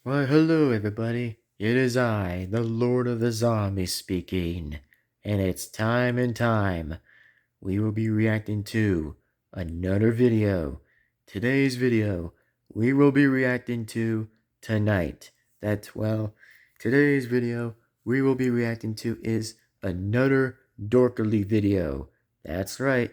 Why, hello everybody. It is I, the Lord of the Zombies speaking. And it's time and time. We will be reacting to another video. Today's video, we will be reacting to tonight. Today's video we will be reacting to is another Dorkly video. That's right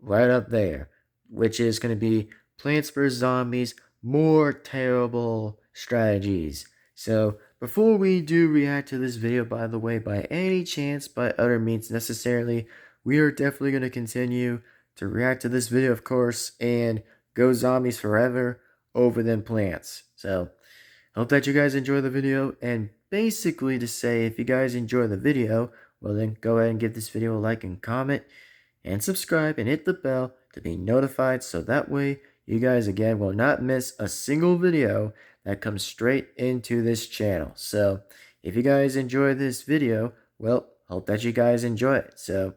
up there. Which is going to be Plants vs. Zombies More Terrible Strategies. So, before we do react to this video, by the way, by any chance, by other means necessarily, we are definitely going to continue to react to this video, of course, and go zombies forever over them plants. So, hope that you guys enjoy the video, and basically to say, if you guys enjoy the video, well then go ahead and give this video a like and comment, and subscribe and hit the bell to be notified so that way you guys again will not miss a single video that comes straight into this channel. So if you guys enjoy this video, well, hope that you guys enjoy it. So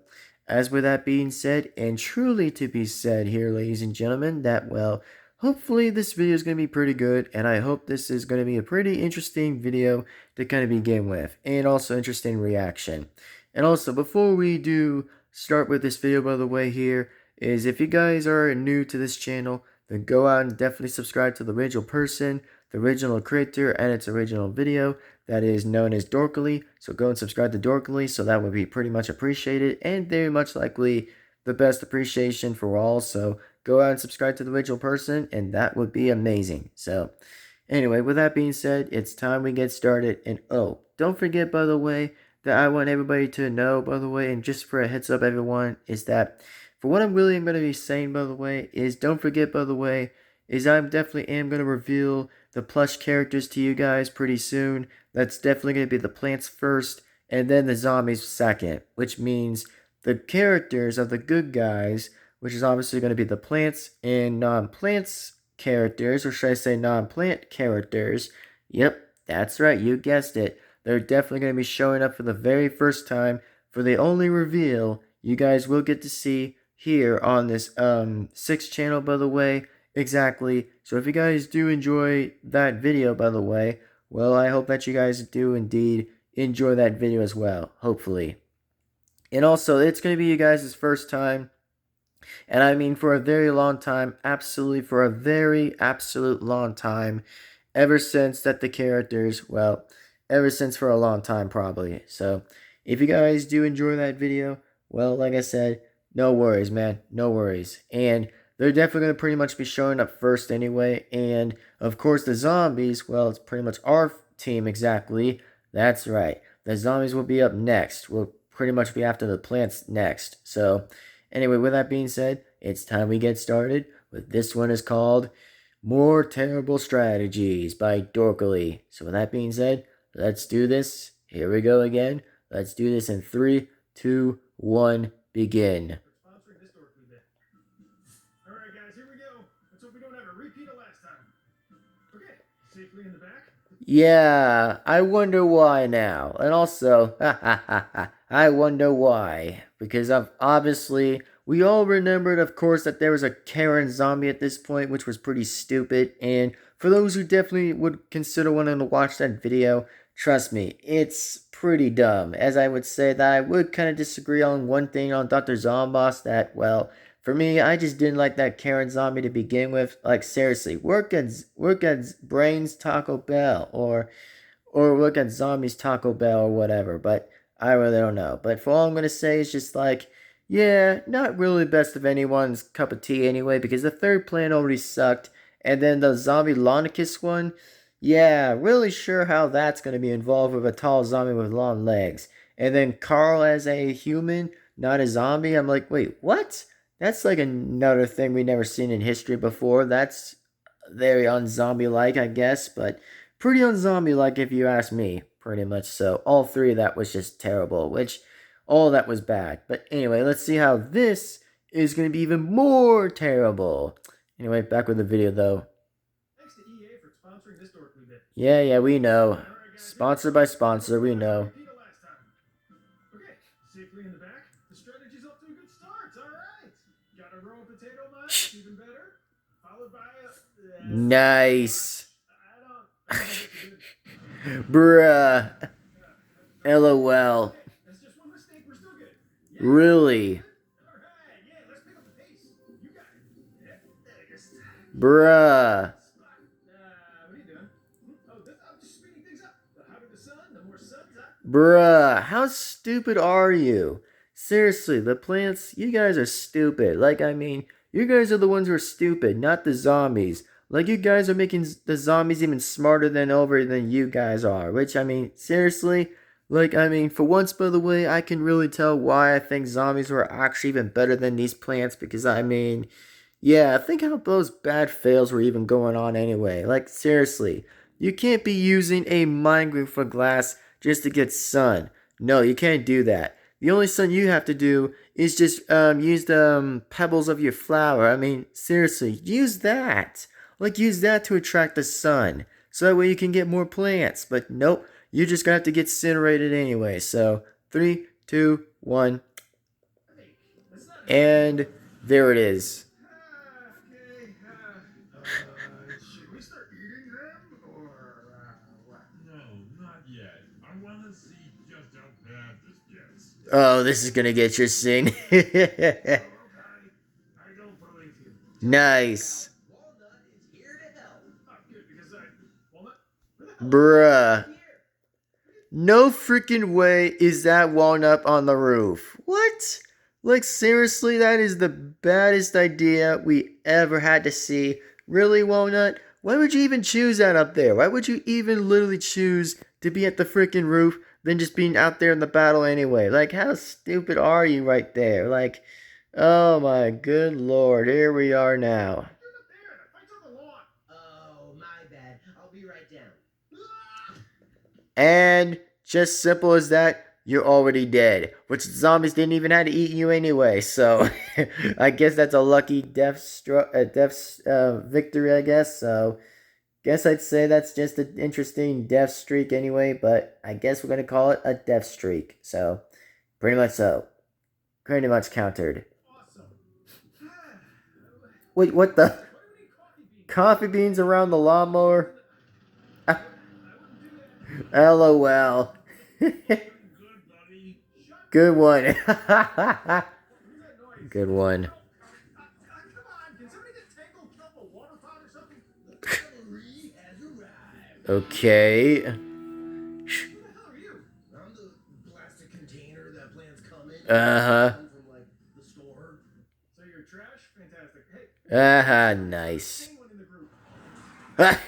as with that being said, and truly to be said here, ladies and gentlemen, that well, hopefully this video is going to be pretty good, and I hope this is going to be a pretty interesting video to kind of begin with, and also interesting reaction. And also, before we do start with this video, by the way, here is if you guys are new to this channel, then go out and definitely subscribe to the original person, the original creator, and its original video that is known as Dorkly. So go and subscribe to Dorkly, so that would be pretty much appreciated, and very much likely the best appreciation for all. So go out and subscribe to the original person, and that would be amazing. So anyway, with that being said, it's time we get started. And oh, don't forget, by the way, that I want everybody to know, by the way, and just for a heads up, everyone, is that for what I'm going to be saying, by the way, is don't forget, by the way, is I'm definitely am going to reveal the plush characters to you guys pretty soon. That's definitely going to be the plants first, and then the zombies second, which means the characters of the good guys, which is obviously going to be the plants and non-plants characters, or should I say non-plant characters. Yep, that's right, you guessed it. They're definitely going to be showing up for the very first time for the only reveal you guys will get to see here on this 6th channel, by the way. Exactly. So if you guys do enjoy that video, by the way, well, I hope that you guys do indeed enjoy that video as well, hopefully. And also, it's going to be you guys' first time, and I mean for a very long time, absolutely for a very absolute long time, ever since that the characters, well, ever since for a long time probably. So if you guys do enjoy that video, well, like I said, no worries, man, no worries. And they're definitely going to pretty much be showing up first anyway. And of course the zombies, well, it's pretty much our team exactly. That's right. The zombies will be up next. We'll pretty much be after the plants next. So anyway, with that being said, it's time we get started with this one is called More Terrible Strategies by Dorkly. So with that being said, let's do this. Here we go again. Let's do this in 3, 2, 1, begin. Sponsoring this Dorkly bit. Alright guys, here we go. Let's hope we don't have a repeat of last time. Okay, safely in the back. Yeah, I wonder why now. And also, I wonder why. Because obviously, we all remembered, of course, that there was a Karen zombie at this point, which was pretty stupid. And for those who definitely would consider wanting to watch that video, trust me, it's pretty dumb. As I would say that I would kind of disagree on one thing on Dr. Zomboss that, well, for me, I just didn't like that Karen zombie to begin with. Like seriously, work at Brains Taco Bell or work at Zombies Taco Bell or whatever. But I really don't know. But for all I'm gonna say is just like, yeah, not really best of anyone's cup of tea anyway. Because the third plan already sucked, and then the zombie Lonicus one, yeah, really sure how that's gonna be involved with a tall zombie with long legs. And then Carl as a human, not a zombie. I'm like, wait, what? That's like another thing we never seen in history before. That's very unzombie-like, I guess, but pretty unzombie-like if you ask me, pretty much so. All three of that was just terrible, which all of that was bad. But anyway, let's see how this is going to be even more terrible. Anyway, back with the video, though. Thanks to EA for sponsoring this Dorkly bit. Yeah, we know. Alright guys, Sponsored by sponsor, we know. repeat of last time. Okay, safely in the back. The strategy's off to a good start. Alright. Got a row of potato mashed, even better. Followed by a... Nice. I don't Bruh. LOL. Okay, that's just one mistake. We're still good. Yeah, Really? all right. Yeah, let's pick up the pace. You got it. Yeah, there you go. Bruh. Spot. What are you doing? Oh, I'm just speeding things up. The hotter the sun, the more suns I. Bruh. How stupid are you? Seriously, the plants, you guys are stupid. Like, I mean, you guys are the ones who are stupid, not the zombies. Like, you guys are making the zombies even smarter than you guys are. Which, I mean, seriously, like, I mean, for once, by the way, I can really tell why I think zombies were actually even better than these plants. Because, I mean, yeah, think how those bad fails were even going on anyway. Like, seriously, you can't be using a mine for glass just to get sun. No, you can't do that. The only sun you have to do is just use the pebbles of your flower. I mean, seriously, use that. Like, use that to attract the sun. So that way you can get more plants. But nope, you just gonna have to get incinerated anyway. So, 3, 2, 1, Hey, that's not how you and there it is. Okay. Should we start eating them or what? No, not yet. I want to see just how bad this gets. Oh, this is gonna get your sing. Oh, okay. I don't believe you. Nice. Walnut is here to help. Oh, good because Walnut. Where the hell? Bruh. Here. No freaking way is that walnut on the roof. What? Like, seriously, that is the baddest idea we ever had to see. Really, Walnut? Why would you even choose that up there? Why would you even literally choose to be at the freaking roof than just being out there in the battle anyway? Like, how stupid are you right there? Like, oh my good lord, here we are now. You're up there. The fight's on the lawn. Oh, my bad. I'll be right down. Ah! And just simple as that, you're already dead. Which zombies didn't even have to eat you anyway. So I guess that's a lucky death victory. I guess so. Guess I'd say that's just an interesting death streak anyway. But I guess we're gonna call it a death streak. So pretty much so. Pretty much countered. Awesome. Wait, what the? Why do we need coffee beans? Coffee beans around the lawnmower? I wouldn't do that. LOL. Good, buddy. Shut Good one. Who's that noise? Good one. Come on. Can somebody get Tangled up a water pot or something? The cavalry has arrived. Okay. Who the hell are you? I'm the plastic container that plants come in. Uh-huh. From, like, the store. So you're trash? Fantastic. Hey. Uh-huh, nice. Same one in the group. Ah,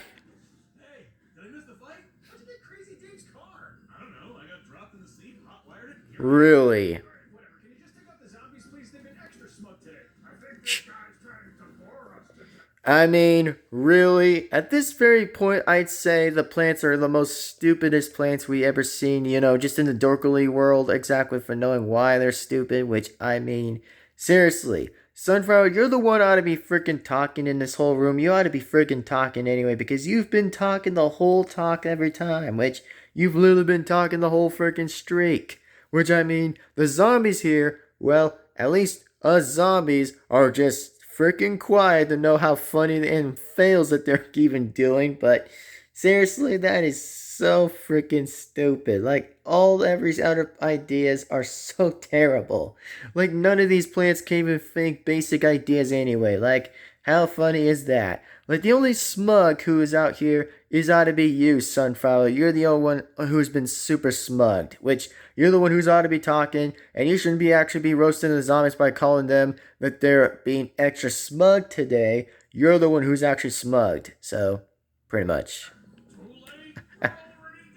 Hey, did I miss the fight? How'd you get Crazy Dave's car? I don't know. I got dropped in the seat, hot wired it. Here really? Alright, whatever. Can you just take out the zombies, please? They've been extra smug today. I think this guy's trying to bore us today. I mean, really? At this very point, I'd say the plants are the most stupidest plants we ever seen, just in the Dorkly world, exactly for knowing why they're stupid, which, I mean, seriously. Sunflower, you're the one ought to be freaking talking in this whole room. You ought to be freaking talking anyway, because you've been talking the whole talk every time, which you've literally been talking the whole freaking streak. Which, I mean, the zombies here, well, at least us zombies are just freaking quiet to know how funny and fails that they're even doing. But seriously, that is so freaking stupid. Like, all every other ideas are so terrible. Like, none of these plants can even think basic ideas anyway. Like, how funny is that? Like, the only smug who is out here is ought to be you, Sunflower. You're the only one who's been super smugged, which you're the one who's ought to be talking, and you shouldn't be actually be roasting the zombies by calling them that they're being extra smug today. You're the one who's actually smugged. So, pretty much. too late. We're already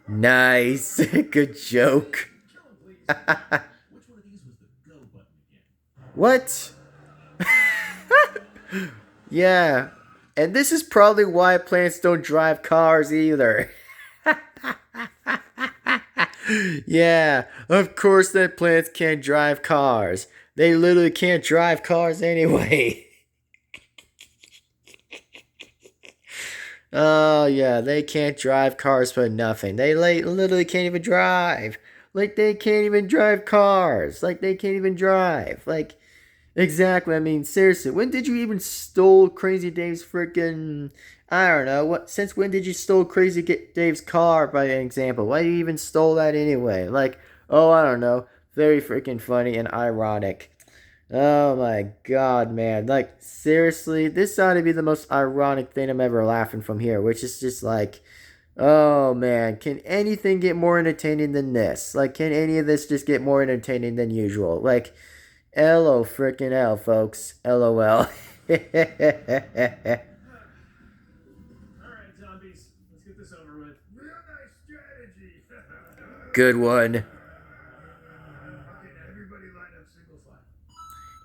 dead. Nice. Good joke. Kill him, please. Which one of these was the go button again? What? Yeah. And this is probably why plants don't drive cars either. Yeah, of course that plants can't drive cars. They literally can't drive cars anyway. Oh yeah, they can't drive cars for nothing. They literally can't even drive. Like they can't even drive cars. Like they can't even drive. Like Exactly. I mean, seriously, when did you even stole Crazy Dave's freaking? I don't know. What? Since when did you stole Dave's car, by example? Why you even stole that anyway? Like, oh, I don't know. Very freaking funny and ironic. Oh my god, man. Like, seriously, this ought to be the most ironic thing I'm ever laughing from here, which is just like, oh man, can anything get more entertaining than this? Like, can any of this just get more entertaining than usual? Like, LO frickin' L, folks. LOL. Alright, zombies. Let's get this over with. Real nice strategy. Good one. Okay, now everybody line up single file.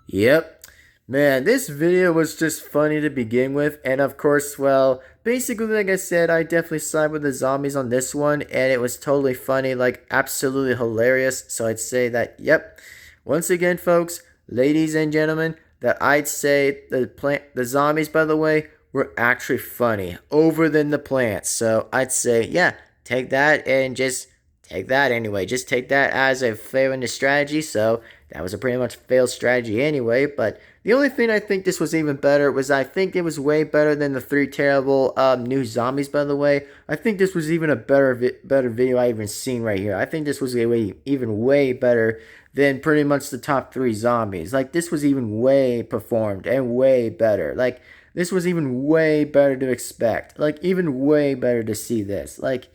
Yep. Man, this video was just funny to begin with, and of course, well, basically, like I said, I definitely side with the zombies on this one, and it was totally funny, like, absolutely hilarious, so I'd say that, yep. Once again, folks, ladies and gentlemen, that I'd say the zombies, by the way, were actually funny, over than the plants, so I'd say, yeah, take that and just take that anyway. Just take that as a fail in the strategy. So that was a pretty much failed strategy anyway. But the only thing I think this was even better was I think it was way better than the 3 terrible new zombies. By the way, I think this was even a better video I even seen right here. I think this was even way better than pretty much the top 3 zombies. Like, this was even way performed and way better. Like, this was even way better to expect. Like, even way better to see this. Like,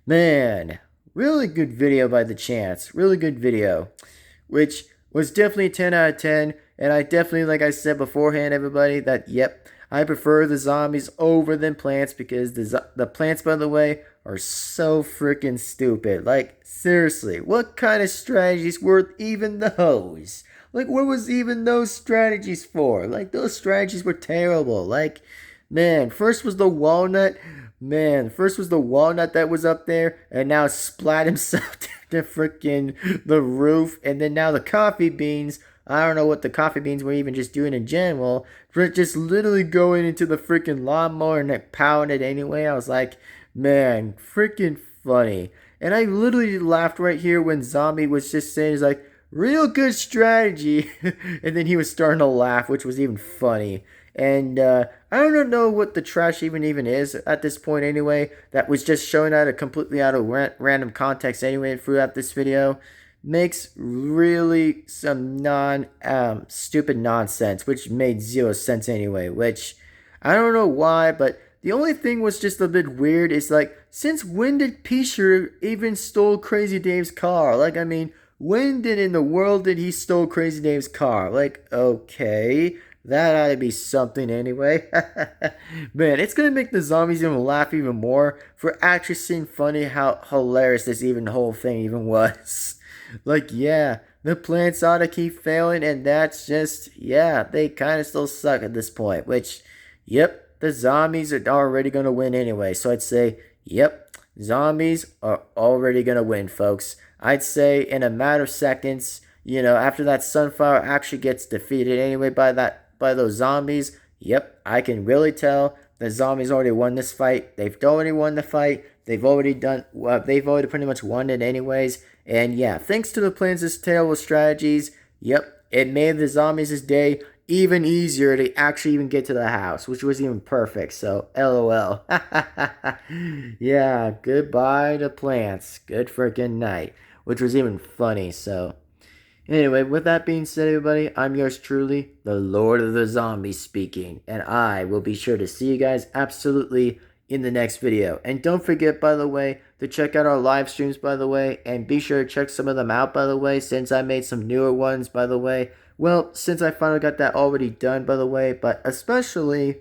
man, really good video by the Chance. Really good video. Which was definitely a 10 out of 10. And I definitely, like I said beforehand, everybody, that, yep, I prefer the zombies over than plants because the plants, by the way, are so freaking stupid. Like, seriously, what kind of strategies were even those? Like, what was even those strategies for? Like, those strategies were terrible. Like, man, first was the walnut. Man, first was the walnut that was up there, and now splat himself to freaking the roof, and then now the coffee beans. I don't know what the coffee beans were even just doing in general, but just literally going into the freaking lawnmower and like pounding it anyway. I was like, man, freaking funny. And I literally laughed right here when Zombie was just saying, he's like, real good strategy. And then he was starting to laugh, which was even funny. And I don't know what the trash even is at this point anyway. That was just showing out of completely out of random context anyway throughout this video. Makes really some stupid nonsense, which made 0 sense anyway. Which I don't know why, but the only thing was just a bit weird is like, since when did Pisher even stole Crazy Dave's car? Like, I mean, when in the world did he stole Crazy Dave's car? Like, okay, that ought to be something anyway. Man, it's gonna make the zombies even laugh even more for actually seeing funny how hilarious this even whole thing even was. Like, yeah, the plants ought to keep failing, and that's just, yeah, they kind of still suck at this point, which, yep, the zombies are already going to win anyway. So I'd say, yep, zombies are already going to win, folks. I'd say in a matter of seconds, you know, after that sunflower actually gets defeated anyway by those zombies, yep, I can really tell the zombies already won this fight. They've already won the fight. They've already pretty much won it anyways. And yeah, thanks to the plans' terrible strategies, yep, it made the zombies' day even easier to actually even get to the house, which was even perfect. So, LOL. Yeah, goodbye to plants. Good freaking night, which was even funny. So, anyway, with that being said, everybody, I'm yours truly, the Lord of the Zombies speaking, and I will be sure to see you guys absolutely in the next video. And don't forget, by the way, to check out our live streams, by the way, and be sure to check some of them out, by the way, since I made some newer ones, by the way. Well, since I finally got that already done, by the way, but especially,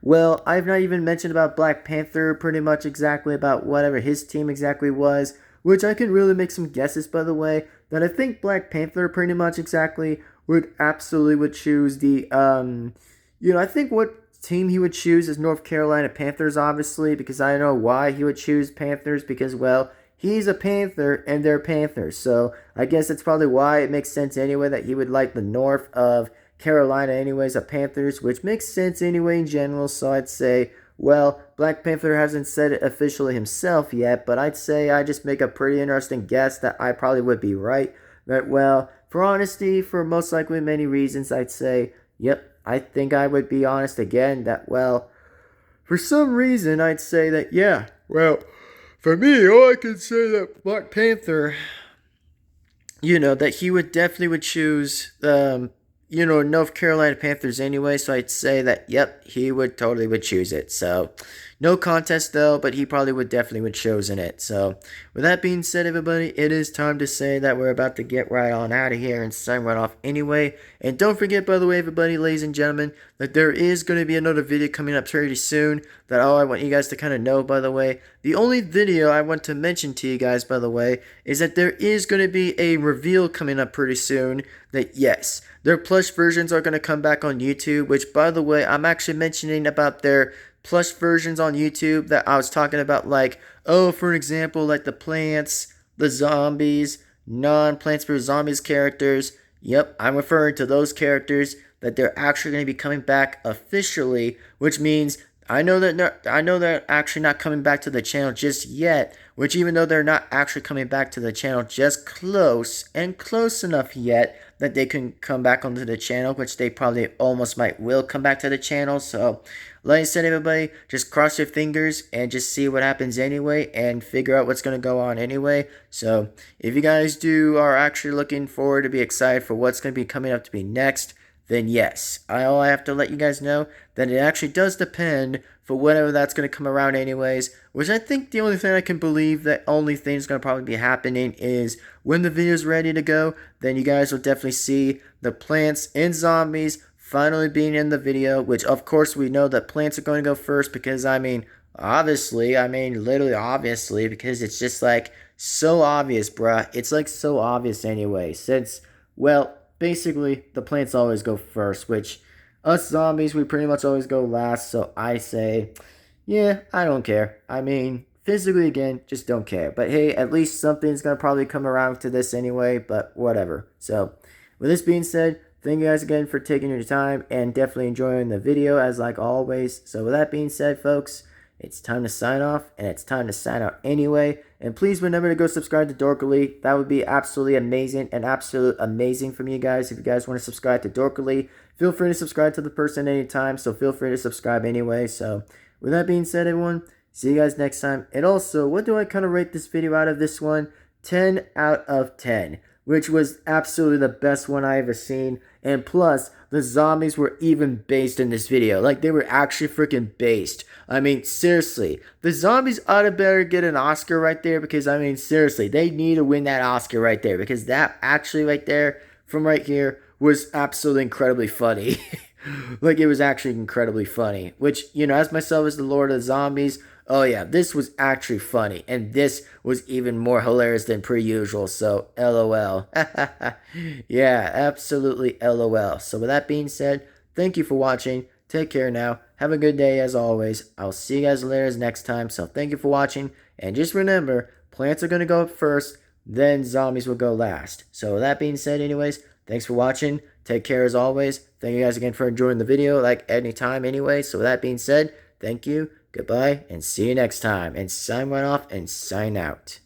well, I've not even mentioned about Black Panther, pretty much exactly about whatever his team exactly was, which I can really make some guesses, by the way, that I think Black Panther pretty much exactly would choose the, I think what team he would choose is North Carolina Panthers, obviously, because I know why he would choose Panthers, because, well, he's a Panther and they're Panthers, so I guess that's probably why it makes sense anyway that he would like the North of Carolina anyways, a Panthers, which makes sense anyway in general, so I'd say, well, Black Panther hasn't said it officially himself yet, but I'd say I just make a pretty interesting guess that I probably would be right, that, well, for honesty, for most likely many reasons, I'd say, yep, I think I would be honest again that, well, for some reason, I'd say that, yeah, well, for me, all I can say that Black Panther, that he would choose, North Carolina Panthers anyway. So I'd say that, yep, he would totally would choose it. So no contest though, but he probably would definitely would chosen it. So with that being said, everybody, it is time to say that we're about to get right on out of here and sign right off anyway. And don't forget, by the way, everybody, ladies and gentlemen, that there is going to be another video coming up pretty soon. That all I want you guys to kind of know, by the way. The only video I want to mention to you guys, by the way, is that there is going to be a reveal coming up pretty soon. That yes, their plush versions are going to come back on YouTube. Which, by the way, I'm actually mentioning about their plush versions on YouTube that I was talking about, like, oh, for example, like the plants, the zombies, non-Plants vs. Zombies characters. Yep, I'm referring to those characters that they're actually going to be coming back officially, which means I know they're actually not coming back to the channel just yet, which even though they're not actually coming back to the channel just close enough yet that they can come back onto the channel, which they probably almost will come back to the channel. So like I said, everybody, just cross your fingers and just see what happens anyway and figure out what's going to go on anyway. So if you guys are actually looking forward to be excited for what's going to be coming up to be next, then yes, I have to let you guys know that it actually does depend for whatever that's going to come around anyways, which I think the only thing I can believe that only thing is going to probably be happening is when the video's ready to go, then you guys will definitely see the plants and zombies finally being in the video, which of course we know that plants are going to go first because, literally obviously, because it's just like so obvious, bruh. It's like so obvious anyway, since, well, basically the plants always go first, which us zombies, we pretty much always go last, so I say, yeah, I don't care. Physically, again, just don't care. But hey, at least something's gonna probably come around to this anyway, but whatever. So, with this being said, thank you guys again for taking your time and definitely enjoying the video as like always. So with that being said, folks, it's time to sign off and it's time to sign out anyway. And please remember to go subscribe to Dorkily. That would be absolutely amazing and absolute amazing from you guys. If you guys want to subscribe to Dorkily, feel free to subscribe to the person anytime. So feel free to subscribe anyway. So with that being said, everyone, see you guys next time. And also, what do I kind of rate this video out of this one? 10 out of 10. Which was absolutely the best one I ever seen. And plus, the zombies were even based in this video. Like, they were actually freaking based. Seriously. The zombies ought to better get an Oscar right there. Because, seriously, they need to win that Oscar right there. Because that actually right there, from right here, was absolutely incredibly funny. Like, it was actually incredibly funny. Which, as myself as the Lord of the Zombies, oh yeah, this was actually funny. And this was even more hilarious than per usual. So, LOL. Yeah, absolutely LOL. So with that being said, thank you for watching. Take care now. Have a good day as always. I'll see you guys later next time. So thank you for watching. And just remember, plants are going to go up first. Then zombies will go last. So with that being said, anyways, thanks for watching. Take care as always. Thank you guys again for enjoying the video like anytime anyway. So with that being said, thank you. Goodbye, and see you next time. And sign right off and sign out.